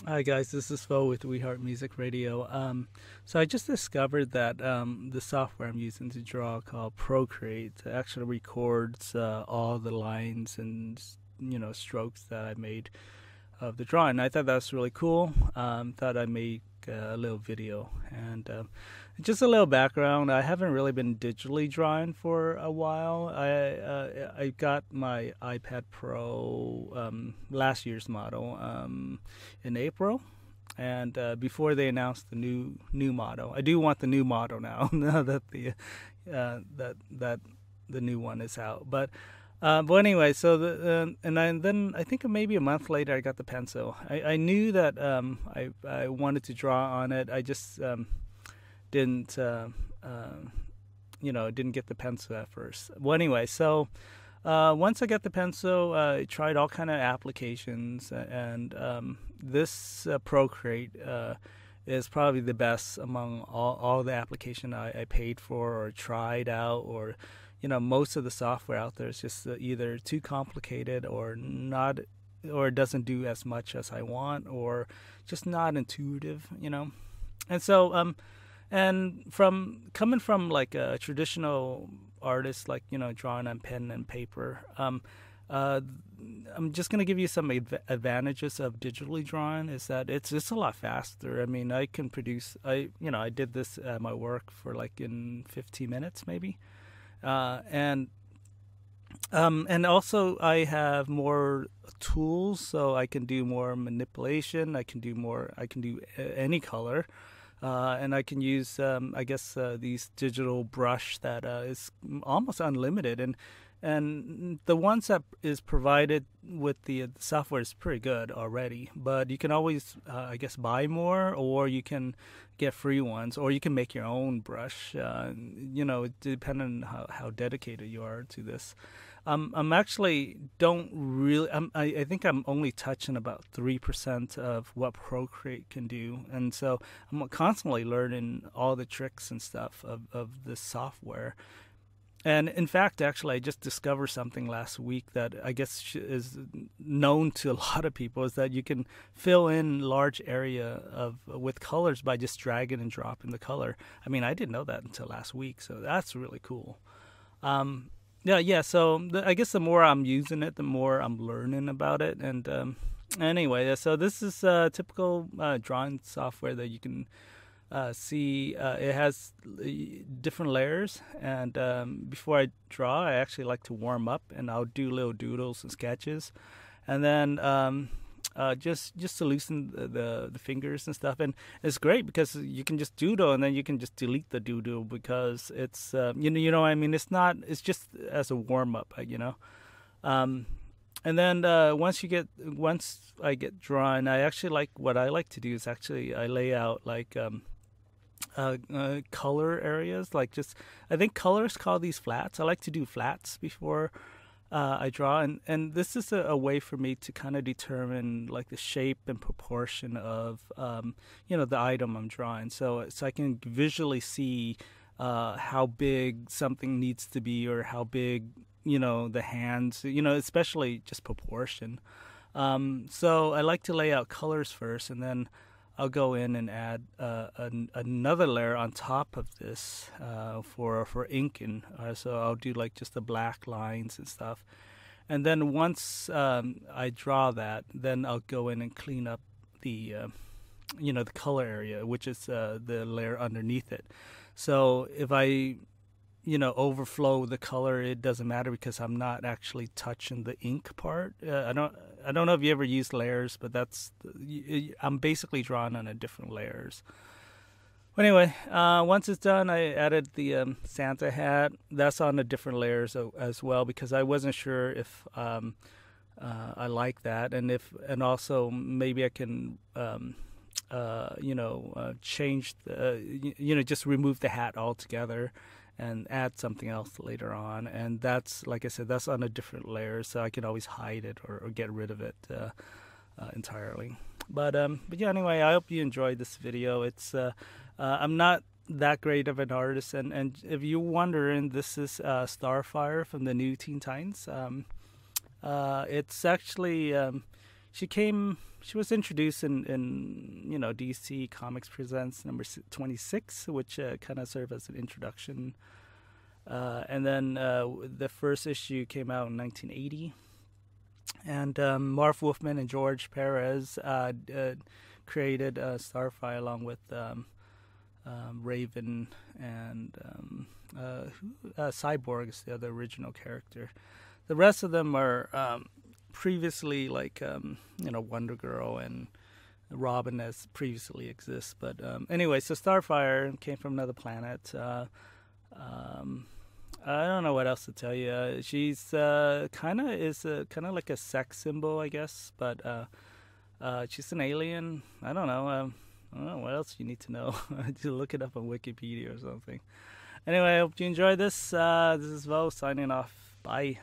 Hi guys, this is Fo with We Heart Music Radio. So I just discovered that the software I'm using to draw called ProCreate actually records all the lines and strokes that I made of the drawing. I thought that was really cool. Thought I'd make a little video and just a little background. I haven't really been digitally drawing for a while. I got my iPad Pro last year's model in April, and before they announced the new model. I do want the new model now. Now that the new one is out, but anyway, so then I think maybe a month later I got the pencil. I knew that I wanted to draw on it. I just didn't didn't get the pencil at first. Well, anyway, so once I got the pencil, I tried all kind of applications, and this Procreate is probably the best among all the application I paid for or tried out. Or most of the software out there is just either too complicated or not, or it doesn't do as much as I want, or just not intuitive. And so and from coming from like a traditional artist, like drawing on pen and paper, uh, I'm just gonna give you some advantages of digitally drawing. Is that it's just a lot faster. I mean, I can produce. I did this at my work for like in 15 minutes maybe, and also I have more tools, so I can do more manipulation. I can do more. I can do any color. And I can use, I guess, these digital brush that is almost unlimited, and the ones that is provided with the software is pretty good already. But you can always, I guess, buy more, or you can get free ones, or you can make your own brush. Depending on how dedicated you are to this. I'm actually don't really. I think I'm only touching about 3% of what Procreate can do, and so I'm constantly learning all the tricks and stuff of this software. And in fact, actually, I just discovered something last week that I guess is known to a lot of people, is that you can fill in large area of with colors by just dragging and dropping the color. I mean, I didn't know that until last week, so that's really cool. Um, yeah. So I guess the more I'm using it, the more I'm learning about it. And anyway, so this is typical drawing software that you can see. It has different layers, and before I draw, I actually like to warm up, and I'll do little doodles and sketches, and then just to loosen the fingers and stuff. And it's great because you can just doodle, and then you can just delete the doodle, because it's you know what I mean. It's just as a warm up, Um, and then once I get drawn, I actually like what I like to do is actually I lay out like color areas, like just I think colors call these flats. I like to do flats before I draw, and this is a way for me to kind of determine like the shape and proportion of the item I'm drawing, so I can visually see how big something needs to be, or how big the hands, especially just proportion. So I like to lay out colors first, and then I'll go in and add another layer on top of this for inking. So I'll do like just the black lines and stuff. And then once I draw that, then I'll go in and clean up the color area, which is the layer underneath it. So if I overflow the color, it doesn't matter, because I'm not actually touching the ink part. I don't know if you ever used layers, but I'm basically drawing on a different layers. Anyway, once it's done, I added the Santa hat. That's on the different layers as well, because I wasn't sure if I like that, and also maybe I can change just remove the hat altogether and add something else later on. And that's, like I said, that's on a different layer, so I can always hide it or get rid of it entirely. But yeah, anyway, I hope you enjoyed this video. It's I'm not that great of an artist, and if you're wondering, this is Starfire from the new Teen Titans. It's actually She was introduced in DC Comics Presents number 26, which kind of served as an introduction. And then the first issue came out in 1980. And Marv Wolfman and George Perez created Starfire along with Raven and Cyborg is the other original character. The rest of them are previously like Wonder Girl and Robin as previously exists. But anyway, so Starfire came from another planet. I don't know what else to tell you. She's kind of like a sex symbol, I guess. But she's an alien. I don't know. What else you need to know. Just look it up on Wikipedia or something. Anyway, I hope you enjoyed this. This is Vo signing off. Bye.